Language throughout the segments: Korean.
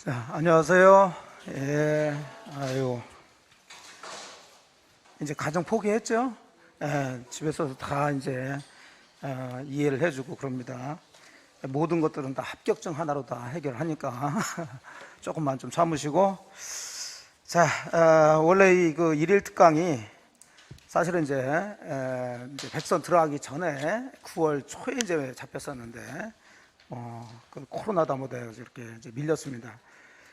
자, 안녕하세요. 예, 아유, 이제 가정 포기했죠? 예, 집에서도 다 이제 이해를 해주고 그럽니다. 모든 것들은 다 합격증 하나로 다 해결하니까 조금만 좀 참으시고. 자, 원래 이그 일일 특강이 사실은 이제 백선 들어가기 전에 9월 초에 이제 잡혔었는데 그 코로나다 못해 이렇게 이제 밀렸습니다.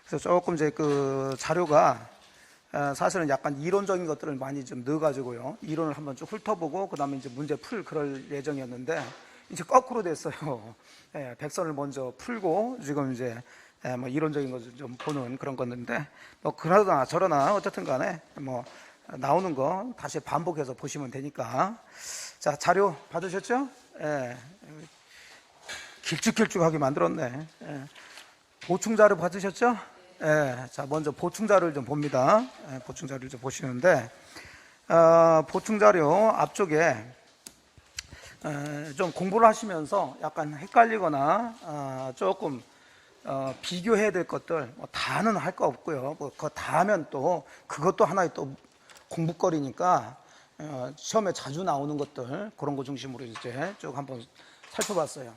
그래서 조금 이제 그 자료가 사실은 약간 이론적인 것들을 많이 좀 넣어가지고요. 이론을 한번 쭉 훑어보고 그 다음에 이제 문제 풀 그럴 예정이었는데 이제 거꾸로 됐어요. 백선을 먼저 풀고 지금 이제 뭐 이론적인 것을 좀 보는 그런 건데 뭐 그러나 저러나 어쨌든 간에 뭐 나오는 거 다시 반복해서 보시면 되니까. 자, 자료 받으셨죠? 길쭉길쭉하게 만들었네. 보충 자료 받으셨죠? 자, 먼저 보충 자료를 좀 봅니다. 보충 자료를 좀 보시는데 보충 자료 앞쪽에 좀 공부를 하시면서 약간 헷갈리거나 조금 비교해야 될 것들 뭐 다는 할 거 없고요. 뭐 그거 다 하면 또 그것도 하나의 또 공부거리니까 시험에 자주 나오는 것들 그런 거 중심으로 이제 쭉 한번 살펴봤어요.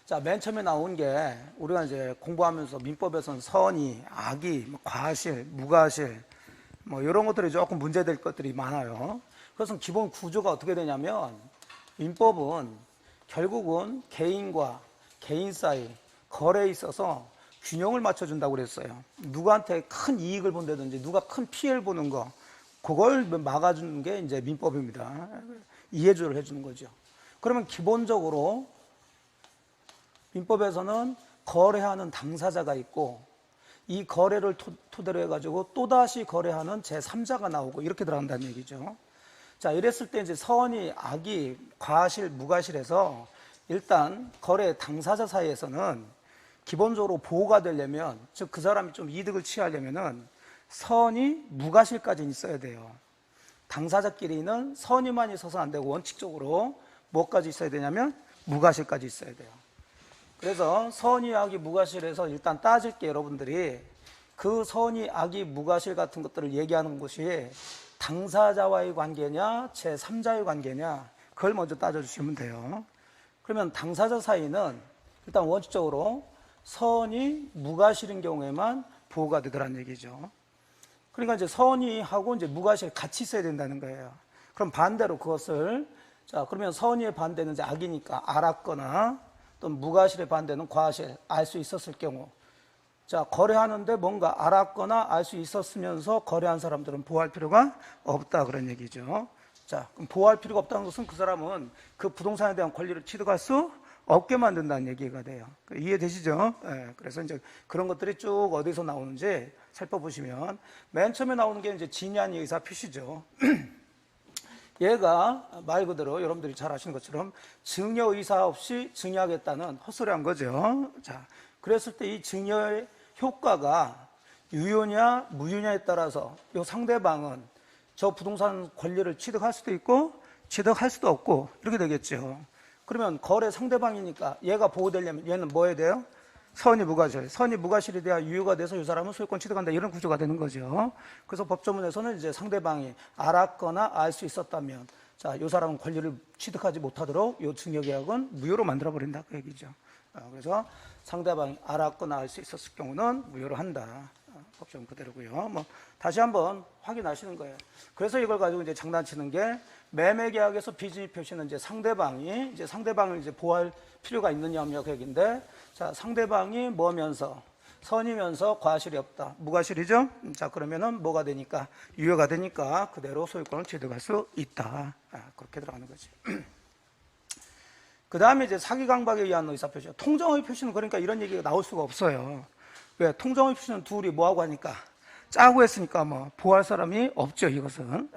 자, 맨 처음에 나온 게 우리가 이제 공부하면서 민법에서는 선의, 악의, 과실, 무과실 뭐 이런 것들이 조금 문제될 것들이 많아요. 그래서 기본 구조가 어떻게 되냐면 민법은 결국은 개인과 개인 사이 거래에 있어서 균형을 맞춰준다고 그랬어요. 누구한테 큰 이익을 본다든지 누가 큰 피해를 보는 거 그걸 막아주는 게 이제 민법입니다. 이해주를 해주는 거죠. 그러면 기본적으로 민법에서는 거래하는 당사자가 있고 이 거래를 토대로 해가지고 또다시 거래하는 제3자가 나오고 이렇게 들어간다는 얘기죠. 자, 이랬을 때 이제 선의, 악의, 과실, 무과실에서 일단 거래 당사자 사이에서는 기본적으로 보호가 되려면 즉 그 사람이 좀 이득을 취하려면은 선의, 무과실까지는 있어야 돼요. 당사자끼리는 선의만 있어서 안 되고 원칙적으로 뭐까지 있어야 되냐면 무과실까지 있어야 돼요. 그래서 선의, 악의, 무과실에서 일단 따질 게 여러분들이 그 선의, 악의, 무과실 같은 것들을 얘기하는 것이 당사자와의 관계냐 제3자의 관계냐 그걸 먼저 따져주시면 돼요. 그러면 당사자 사이는 일단 원칙적으로 선의, 무과실인 경우에만 보호가 되더라는 얘기죠. 그러니까 이제 선의하고 이제 무과실 같이 있어야 된다는 거예요. 그럼 반대로 그것을 그러면 선의의 반대는 이제 악이니까 알았거나 또 무과실의 반대는 과실, 알 수 있었을 경우. 자, 거래하는데 뭔가 알았거나 알 수 있었으면서 거래한 사람들은 보호할 필요가 없다 그런 얘기죠. 자, 그럼 보호할 필요가 없다는 것은 그 사람은 그 부동산에 대한 권리를 취득할 수 없게 만든다는 얘기가 돼요. 이해되시죠? 그래서 이제 그런 것들이 쭉 어디서 나오는지 살펴보시면 맨 처음에 나오는 게 이제 진의안의 의사 표시죠. 얘가 말 그대로 여러분들이 잘 아시는 것처럼 증여 의사 없이 증여하겠다는 헛소리한 거죠. 자, 그랬을 때 이 증여의 효과가 유효냐 무효냐에 따라서 이 상대방은 저 부동산 권리를 취득할 수도 있고 취득할 수도 없고 이렇게 되겠죠. 그러면 거래 상대방이니까 얘가 보호되려면 얘는 뭐 해야 돼요? 선의 무과실. 선의 무과실에 대한 유효가 돼서 이 사람은 소유권 취득한다 이런 구조가 되는 거죠. 그래서 법조문에서는 이제 상대방이 알았거나 알 수 있었다면 자, 이 사람은 권리를 취득하지 못하도록 이 증여계약은 무효로 만들어 버린다 그 얘기죠. 그래서 상대방이 알았거나 알 수 있었을 경우는 무효로 한다. 법조문 그대로고요. 뭐 다시 한번 확인하시는 거예요. 그래서 이걸 가지고 이제 장난치는 게 매매계약에서 비진입 표시는 이제 상대방이 이제 상대방을 이제 보호할 필요가 있느냐 없느냐 그 얘기인데 자, 상대방이 뭐면서 선이면서 과실이 없다. 무과실이죠? 자, 그러면은 뭐가 되니까 유효가 되니까 그대로 소유권을 취득할 수 있다. 그렇게 들어가는 거지. 그 다음에 이제 사기 강박에 의한 의사표시. 통정의 표시는 그러니까 이런 얘기가 나올 수가 없어요. 왜? 통정의 표시는 둘이 뭐하고 하니까 짜고 했으니까 뭐 보호할 사람이 없죠, 이것은.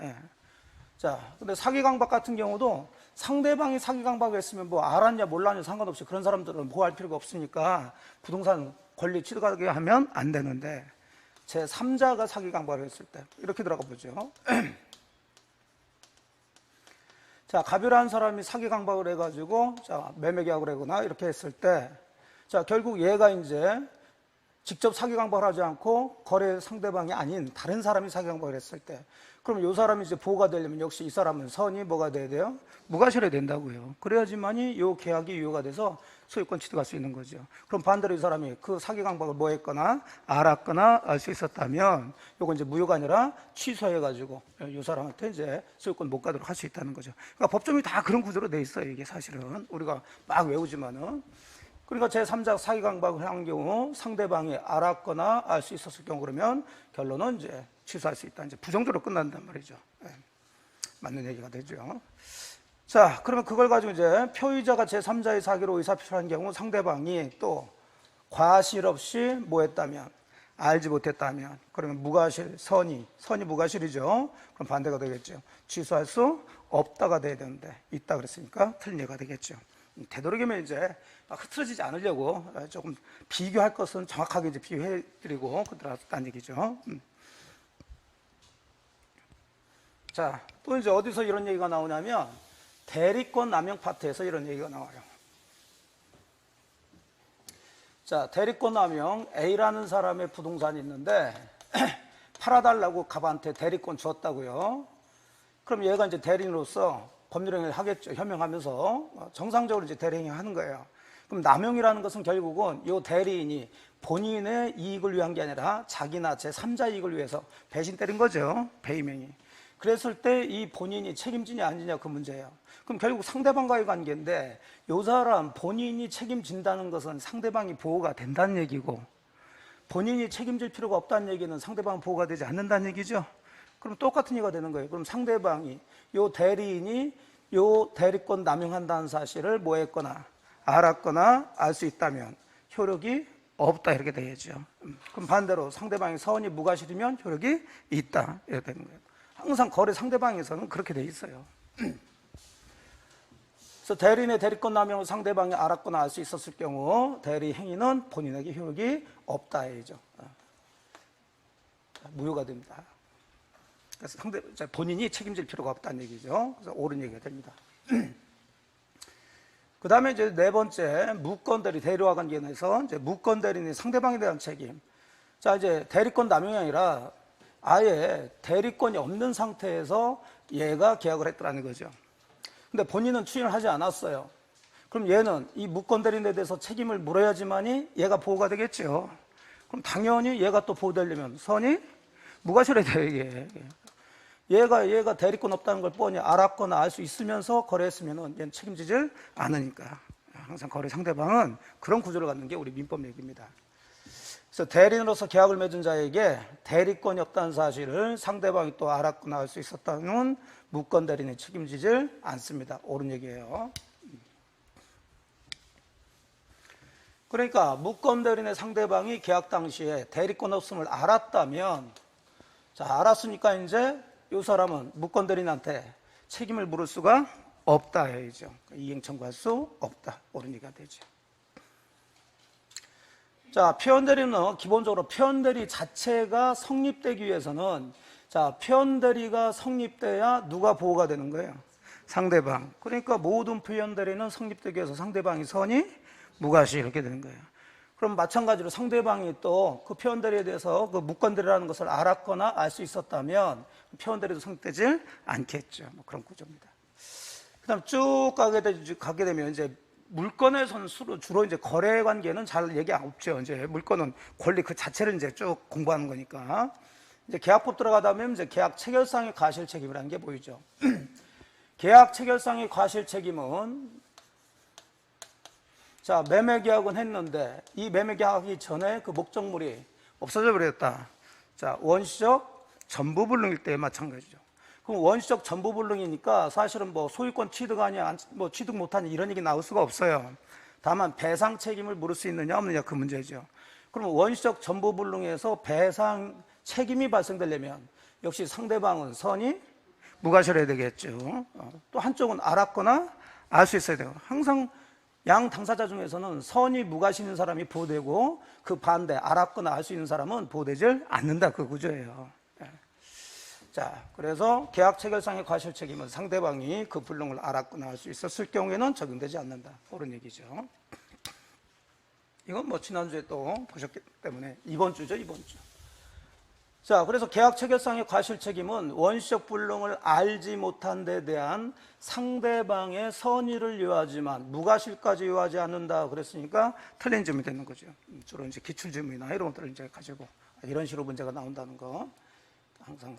자, 근데 사기 강박 같은 경우도 상대방이 사기 강박을 했으면 뭐 알았냐 몰랐냐 상관없이 그런 사람들은 보호할 필요가 없으니까 부동산 권리 취득하게 하면 안 되는데 제3자가 사기 강박을 했을 때 이렇게 들어가 보죠. 자, 갑이라는 사람이 사기 강박을 해가지고 자, 매매 계약을 하거나 이렇게 했을 때 자, 결국 얘가 이제 직접 사기강박을 하지 않고 거래 상대방이 아닌 다른 사람이 사기강박을 했을 때, 그럼 이 사람이 이제 보호가 되려면 역시 이 사람은 선이 뭐가 돼야 돼요? 무과실해야 된다고요. 그래야지만이 이 계약이 유효가 돼서 소유권 취득할 수 있는 거죠. 그럼 반대로 이 사람이 그 사기강박을 뭐 했거나 알았거나 알 수 있었다면 요건 이제 무효가 아니라 취소해가지고 이 사람한테 이제 소유권 못 가도록 할 수 있다는 거죠. 그러니까 법정이 다 그런 구조로 돼 있어요. 이게 사실은 우리가 막 외우지만은. 그러니까 제3자 사기강박을 한 경우 상대방이 알았거나 알 수 있었을 경우 그러면 결론은 이제 취소할 수 있다. 이제 부정적으로 끝난단 말이죠. 네. 맞는 얘기가 되죠. 자, 그러면 그걸 가지고 이제 표의자가 제3자의 사기로 의사표시한 경우 상대방이 또 과실 없이 뭐 했다면, 알지 못했다면, 그러면 무과실, 선이 무과실이죠. 그럼 반대가 되겠죠. 취소할 수 없다가 돼야 되는데 있다 그랬으니까 틀린 얘기가 되겠죠. 되도록이면 이제 흐트러지지 않으려고 조금 비교할 것은 정확하게 이제 비교해 드리고 그랬다는 얘기죠. 자, 또 이제 어디서 이런 얘기가 나오냐면 대리권 남용 파트에서 이런 얘기가 나와요. 자, 대리권 남용, A라는 사람의 부동산이 있는데 팔아달라고 갑한테 대리권 줬다고요. 그럼 얘가 이제 대리인으로서 법률행위를 하겠죠. 현명하면서 정상적으로 이제 대리행위 하는 거예요. 그럼 남용이라는 것은 결국은 이 대리인이 본인의 이익을 위한 게 아니라 자기나 제3자 이익을 위해서 배신 때린 거죠. 배임행위. 그랬을 때 이 본인이 책임지냐 아니냐 그 문제예요. 그럼 결국 상대방과의 관계인데 이 사람 본인이 책임진다는 것은 상대방이 보호가 된다는 얘기고, 본인이 책임질 필요가 없다는 얘기는 상대방 보호가 되지 않는다는 얘기죠. 그럼 똑같은 얘기가 되는 거예요. 그럼 상대방이 요 대리인이 요 대리권 남용한다는 사실을 뭐 했거나 알았거나 알 수 있다면 효력이 없다 이렇게 되겠죠. 그럼 반대로 상대방이 서원이 무과실이면 효력이 있다 이렇게 되는 거예요. 항상 거래 상대방에서는 그렇게 돼 있어요. 그래서 대리인의 대리권 남용을 상대방이 알았거나 알 수 있었을 경우 대리 행위는 본인에게 효력이 없다 이죠. 무효가 됩니다. 그래서 본인이 책임질 필요가 없다는 얘기죠. 그래서 옳은 얘기가 됩니다. 그 다음에 이제 네 번째, 무권대리, 대리와 관계에서 이제 무권대리는 상대방에 대한 책임. 자, 이제 대리권 남용이 아니라 아예 대리권이 없는 상태에서 얘가 계약을 했더라는 거죠. 근데 본인은 추인을 하지 않았어요. 그럼 얘는 이 무권대리인에 대해서 책임을 물어야지만이 얘가 보호가 되겠죠. 그럼 당연히 얘가 또 보호되려면 선이 무과실해야 돼요, 이게. 얘가 대리권 없다는 걸 뻔히 알았거나 알 수 있으면서 거래했으면 얘는 책임지질 않으니까. 항상 거래 상대방은 그런 구조를 갖는 게 우리 민법 얘기입니다. 그래서 대리인으로서 계약을 맺은 자에게 대리권이 없다는 사실을 상대방이 또 알았거나 알 수 있었다면 무권 대리인이 책임지질 않습니다. 옳은 얘기예요. 그러니까 무권 대리인의 상대방이 계약 당시에 대리권 없음을 알았다면, 자, 알았으니까 이제 이 사람은 무권 대리인한테 책임을 물을 수가 없다 해야죠. 이행 청구할 수 없다. 옳은 얘기가 되죠. 자, 표현대리는 기본적으로 표현대리 자체가 성립되기 위해서는, 자, 표현대리가 성립돼야 누가 보호가 되는 거예요? 상대방. 그러니까 모든 표현대리는 성립되기 위해서 상대방이 선이 무과실 이렇게 되는 거예요. 그럼 마찬가지로 상대방이 또 그 표현대리에 대해서 그 무권대리라는 것을 알았거나 알 수 있었다면 표현대리도 성립되질 않겠죠. 뭐 그런 구조입니다. 그 다음 쭉 가게 되면 이제 물건에서는 주로 이제 거래 관계는 잘 얘기 없죠. 이제 물건은 권리 그 자체를 이제 쭉 공부하는 거니까. 이제 계약법 들어가다 보면 이제 계약 체결상의 과실 책임이라는 게 보이죠. 계약 체결상의 과실 책임은, 자, 매매 계약은 했는데 이 매매 계약하기 전에 그 목적물이 없어져 버렸다. 자, 원시적 전부불능일 때 마찬가지죠. 그럼 원시적 전부불능이니까 사실은 뭐 소유권 취득하냐, 뭐 취득 못하냐 이런 얘기 나올 수가 없어요. 다만 배상 책임을 물을 수 있느냐 없느냐 그 문제죠. 그러면 원시적 전부불능에서 배상 책임이 발생되려면 역시 상대방은 선이 무과실해야 되겠죠. 또 한쪽은 알았거나 알 수 있어야 돼요. 항상 양 당사자 중에서는 선이 무과실인 사람이 보호되고 그 반대 알았거나 알 수 있는 사람은 보호되질 않는다 그 구조예요. 자, 그래서 계약 체결상의 과실 책임은 상대방이 그 불능을 알았거나 알 수 있었을 경우에는 적용되지 않는다. 그런 얘기죠. 이건 뭐 지난주에 또 보셨기 때문에 이번 주죠, 이번 주. 자, 그래서 계약 체결상의 과실 책임은 원시적 불능을 알지 못한 데 대한 상대방의 선의를 요하지만 무과실까지 요하지 않는다 그랬으니까 틀린 질문이 되는 거죠. 주로 이제 기출 질문이나 이런 것들을 이제 가지고 이런 식으로 문제가 나온다는 거. 항상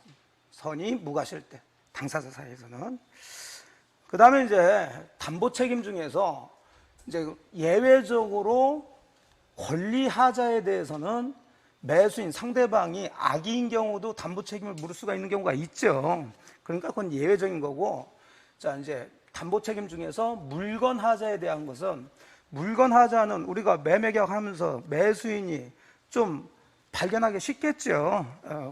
선의 무과실 때 당사자 사이에서는. 그 다음에 이제 담보 책임 중에서 이제 예외적으로 권리하자에 대해서는 매수인 상대방이 악의인 경우도 담보 책임을 물을 수가 있는 경우가 있죠. 그러니까 그건 예외적인 거고, 자 이제 담보 책임 중에서 물건 하자에 대한 것은, 물건 하자는 우리가 매매 계약하면서 매수인이 좀 발견하기 쉽겠죠.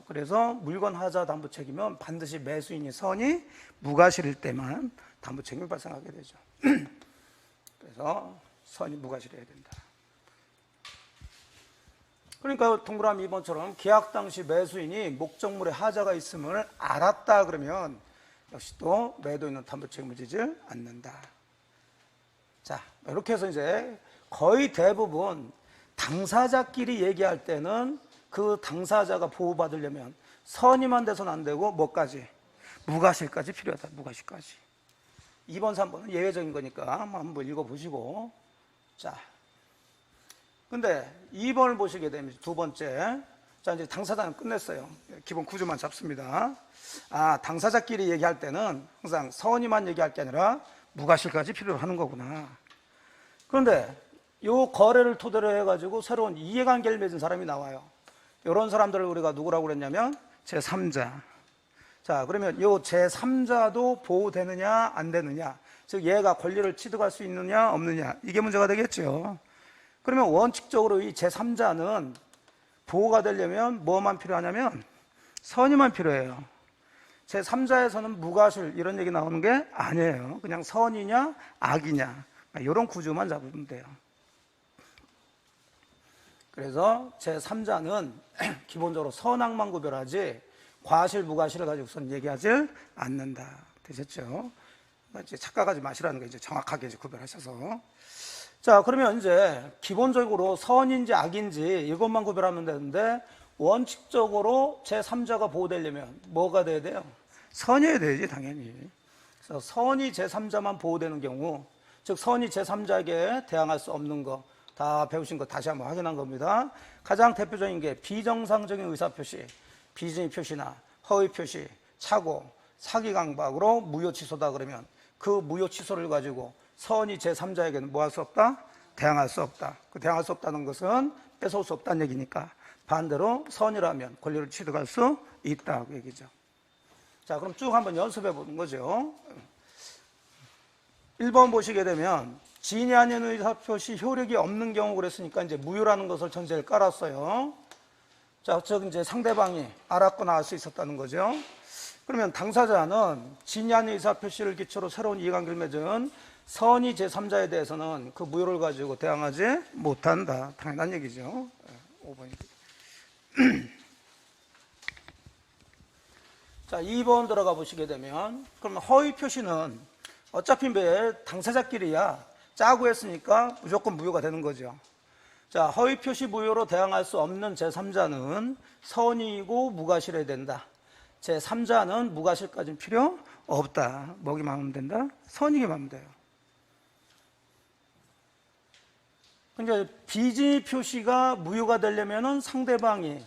그래서 물건 하자 담보 책임은 반드시 매수인이 선이 무과실일 때만 담보 책임이 발생하게 되죠. 그래서 선이 무과실해야 된다. 그러니까 동그라미 2번처럼 계약 당시 매수인이 목적물에 하자가 있음을 알았다 그러면 역시 또 매도인은 담보 책임을 지지 않는다. 자, 이렇게 해서 이제 거의 대부분 당사자끼리 얘기할 때는 그 당사자가 보호받으려면 선의만 돼서는 안 되고 뭐까지? 무과실까지 필요하다. 무과실까지. 2번, 3번은 예외적인 거니까 한번 읽어보시고. 자, 근데 2번을 보시게 되면 두 번째. 자, 이제 당사자는 끝냈어요. 기본 구조만 잡습니다. 아, 당사자끼리 얘기할 때는 항상 선의만 얘기할 게 아니라 무과실까지 필요로 하는 거구나. 그런데 요 거래를 토대로 해가지고 새로운 이해관계를 맺은 사람이 나와요. 이런 사람들을 우리가 누구라고 그랬냐면 제3자. 자, 그러면 요 제3자도 보호되느냐 안 되느냐, 즉 얘가 권리를 취득할 수 있느냐 없느냐, 이게 문제가 되겠죠. 그러면 원칙적으로 이 제3자는 보호가 되려면 뭐만 필요하냐면 선의만 필요해요. 제3자에서는 무과실 이런 얘기 나오는 게 아니에요. 그냥 선이냐 악이냐 이런 구조만 잡으면 돼요. 그래서 제3자는 기본적으로 선악만 구별하지 과실 무과실을 가지고서는 얘기하지 않는다. 되셨죠? 이제 착각하지 마시라는 거 이제 정확하게 이제 구별하셔서. 자, 그러면 이제 기본적으로 선인지 악인지 이것만 구별하면 되는데, 원칙적으로 제3자가 보호되려면 뭐가 돼야 돼요? 선이어야 되지, 당연히. 그래서 선이 제3자만 보호되는 경우, 즉 선이 제3자에게 대항할 수 없는 거 다 배우신 거 다시 한번 확인한 겁니다. 가장 대표적인 게 비정상적인 의사표시, 비진의 표시나 허위 표시, 착오, 사기 강박으로 무효 취소다 그러면 그 무효 취소를 가지고 선이 제3자에게는 뭐 할 수 없다? 대항할 수 없다. 그 대항할 수 없다는 것은 뺏어올 수 없다는 얘기니까 반대로 선이라면 권리를 취득할 수 있다 그 얘기죠. 자, 그럼 쭉 한번 연습해 보는 거죠. 1번 보시게 되면 지인이 아닌 의사표시 효력이 없는 경우 그랬으니까 이제 무효라는 것을 전제를 깔았어요. 자, 즉 이제 상대방이 알았거나 알 수 있었다는 거죠. 그러면 당사자는 지인이 아닌 의사표시를 기초로 새로운 이해관계를 맺은 선의 제3자에 대해서는 그 무효를 가지고 대항하지 못한다. 당연한 얘기죠. 5번입니다. 자, 2번 들어가 보시게 되면, 그러면 허위 표시는 어차피 왜 당사자끼리야 짜고 했으니까 무조건 무효가 되는 거죠. 자, 허위 표시 무효로 대항할 수 없는 제3자는 선의이고 무과실해야 된다. 제3자는 무과실까지는 필요 없다. 뭐기만 하면 된다? 선의기만 하면 돼요. 그러니까 비진의 표시가 무효가 되려면은 상대방이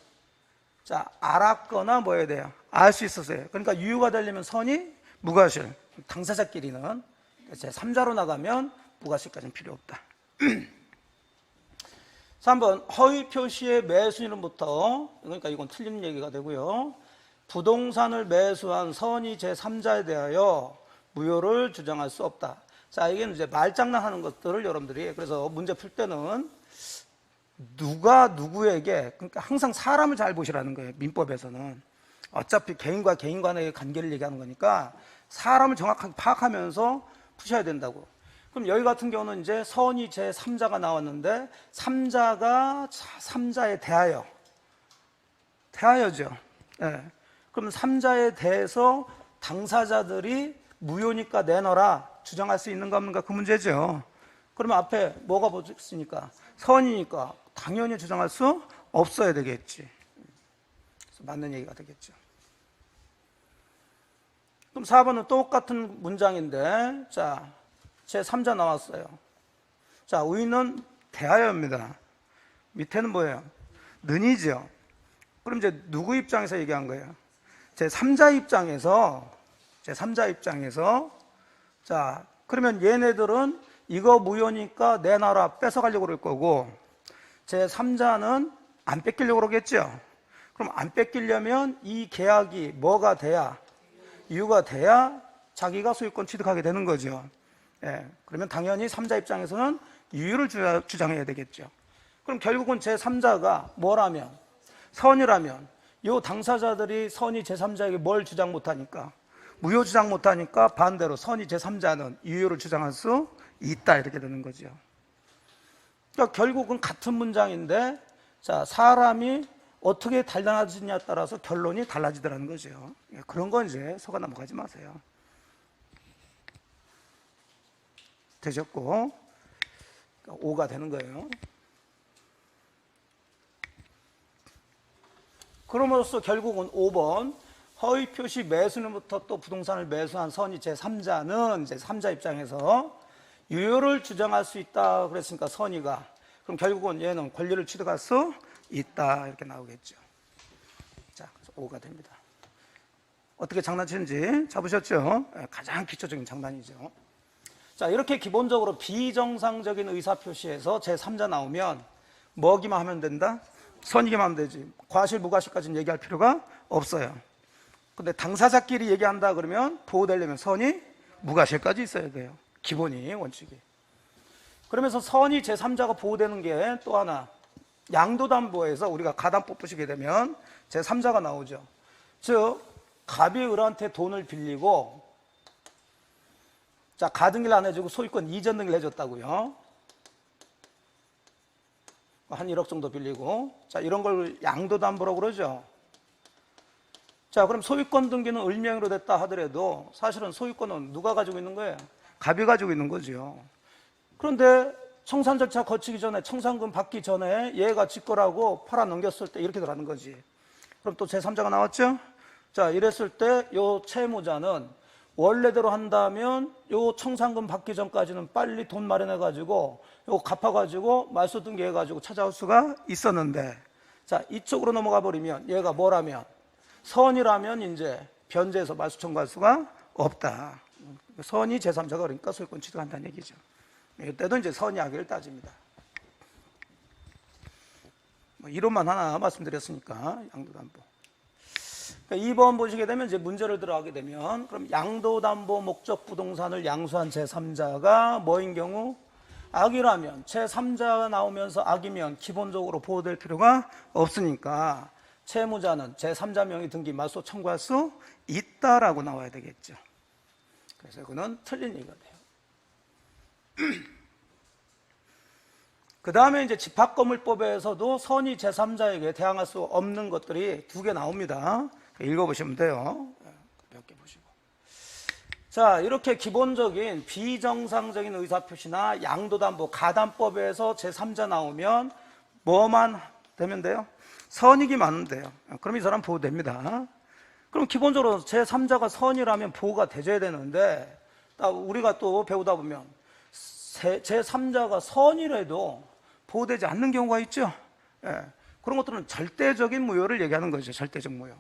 자 알았거나 뭐 해야 돼요? 알 수 있었어요. 그러니까 유효가 되려면 선의, 무과실. 당사자끼리는 제3자로 나가면 무과실까지는 필요 없다. 3번 허위 표시의 매수인으로부터, 그러니까 이건 틀린 얘기가 되고요. 부동산을 매수한 선의 제3자에 대하여 무효를 주장할 수 없다. 자, 이게 이제 말장난하는 것들을 여러분들이, 그래서 문제 풀 때는 누가 누구에게, 그러니까 항상 사람을 잘 보시라는 거예요. 민법에서는 어차피 개인과 개인 간의 관계를 얘기하는 거니까 사람을 정확하게 파악하면서 푸셔야 된다고. 그럼 여기 같은 경우는 이제 선의 제3자가 나왔는데 3자가 3자에 대하여죠. 네. 그럼 3자에 대해서 당사자들이 무효니까 내놔라 주장할 수 있는가 없는가 그 문제죠. 그러면 앞에 뭐가 붙었으니까? 선이니까 당연히 주장할 수 없어야 되겠지. 그래서 맞는 얘기가 되겠죠. 그럼 4번은 똑같은 문장인데, 자, 제 3자 나왔어요. 자, 의는 대하여입니다. 밑에는 뭐예요? 는이죠. 그럼 이제 누구 입장에서 얘기한 거예요? 제 3자 입장에서, 자, 그러면 얘네들은 이거 무효니까 내놔라 뺏어가려고 그럴 거고, 제 3자는 안 뺏기려고 그러겠죠. 그럼 안 뺏기려면 이 계약이 뭐가 돼야, 이유가 돼야 자기가 소유권 취득하게 되는 거죠. 예, 그러면 당연히 3자 입장에서는 이유를 주장해야 되겠죠. 그럼 결국은 제 3자가 뭐라면, 선이라면, 이 당사자들이 선이 제 3자에게 뭘 주장 못하니까, 무효 주장 못하니까 반대로 선이 제 3자는 이유를 주장할 수 있다, 이렇게 되는 거죠. 그러니까 결국은 같은 문장인데, 자, 사람이 어떻게 달라지냐에 따라서 결론이 달라지더라는 거죠. 그런 건 이제 속아 넘어가지 마세요. 되셨고, 5가 되는 거예요. 그럼으로써 결국은 5번, 허위 표시 매수는부터 또 부동산을 매수한 선이 제3자는 이제 3자 입장에서 유효를 주장할 수 있다 그랬으니까 선이가, 그럼 결국은 얘는 권리를 취득할 수 있다, 이렇게 나오겠죠. 자, 그래서 5가 됩니다. 어떻게 장난치는지 잡으셨죠? 가장 기초적인 장난이죠. 자, 이렇게 기본적으로 비정상적인 의사표시에서 제3자 나오면 뭐기만 하면 된다? 선이기만 하면 되지. 과실, 무과실까지는 얘기할 필요가 없어요. 근데 당사자끼리 얘기한다 그러면 보호되려면 선이, 무과실까지 있어야 돼요. 기본이, 원칙이. 그러면서 선이 제3자가 보호되는 게 또 하나, 양도담보에서 우리가 가담법 보시게 되면 제3자가 나오죠. 즉, 갑이 을한테 돈을 빌리고, 자, 가등기를 안 해주고 소유권 이전 등기를 해줬다고요. 한 1억 정도 빌리고, 자, 이런 걸 양도담보라고 그러죠. 자, 그럼 소유권 등기는 을명의로 됐다 하더라도 사실은 소유권은 누가 가지고 있는 거예요? 갑이 가지고 있는 거죠. 그런데 청산 절차 거치기 전에, 청산금 받기 전에 얘가 직거라고 팔아 넘겼을 때 이렇게 들어가는 거지. 그럼 또 제3자가 나왔죠? 자, 이랬을 때 요 채무자는 원래대로 한다면 요 청산금 받기 전까지는 빨리 돈 마련해가지고 요 갚아가지고 말소 등기해가지고 찾아올 수가 있었는데, 자, 이쪽으로 넘어가 버리면 얘가 뭐라면, 선이라면 이제 변제해서 말소 청구할 수가 없다. 선이 제3자가 그러니까 소유권 취득한다는 얘기죠. 이때도 이제 선이 악의를 따집니다. 이론만 하나 말씀드렸으니까 양도담보. 그러니까 2번 보시게 되면 이제 문제를 들어가게 되면, 그럼 양도담보 목적 부동산을 양수한 제3자가 뭐인 경우? 악이라면, 제3자가 나오면서 악이면 기본적으로 보호될 필요가 없으니까 채무자는 제3자 명의 등기 말소 청구할 수 있다라고 나와야 되겠죠. 그래서 그는 틀린 얘기가 돼요. 그 다음에 이제 집합건물법에서도 선이 제3자에게 대항할 수 없는 것들이 2개 나옵니다. 읽어보시면 돼요. 몇 개 보시고. 자, 이렇게 기본적인 비정상적인 의사표시나 양도담보, 가담법에서 제3자 나오면 뭐만 되면 돼요? 선이기만 하면 돼요. 그럼 이 사람 보호됩니다. 그럼 기본적으로 제3자가 선이라면 보호가 돼줘야 되는데, 우리가 또 배우다 보면 제3자가 선이라도 보호되지 않는 경우가 있죠. 예. 그런 것들은 절대적인 무효를 얘기하는 거죠. 절대적 무효.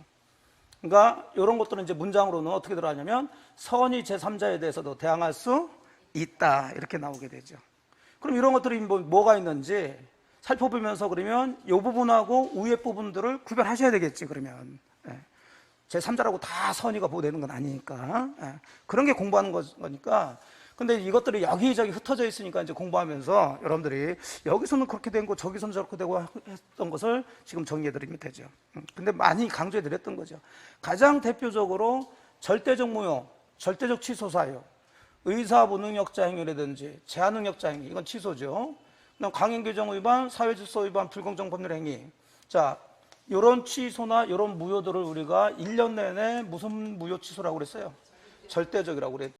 그러니까 이런 것들은 이제 문장으로는 어떻게 들어가냐면 선이 제3자에 대해서도 대항할 수 있다, 이렇게 나오게 되죠. 그럼 이런 것들이 뭐가 있는지 살펴보면서 그러면 이 부분하고 위에 부분들을 구별하셔야 되겠지. 그러면 제3자라고 다 선의가 보호되는 건 아니니까 그런 게 공부하는 거니까. 근데 이것들이 여기저기 흩어져 있으니까 이제 공부하면서 여러분들이 여기서는 그렇게 된 거, 저기서는 저렇게 되고 했던 것을 지금 정리해 드리면 되죠. 근데 많이 강조해 드렸던 거죠. 가장 대표적으로 절대적 무효, 절대적 취소 사유, 의사부능력자 행위라든지 제한능력자 행위, 이건 취소죠. 그다음 강행규정 위반, 사회질서 위반, 불공정 법률 행위. 자, 이런 취소나 이런 무효들을 우리가 1년 내내 무슨 무효 취소라고 그랬어요? 절대적이라고 그랬죠.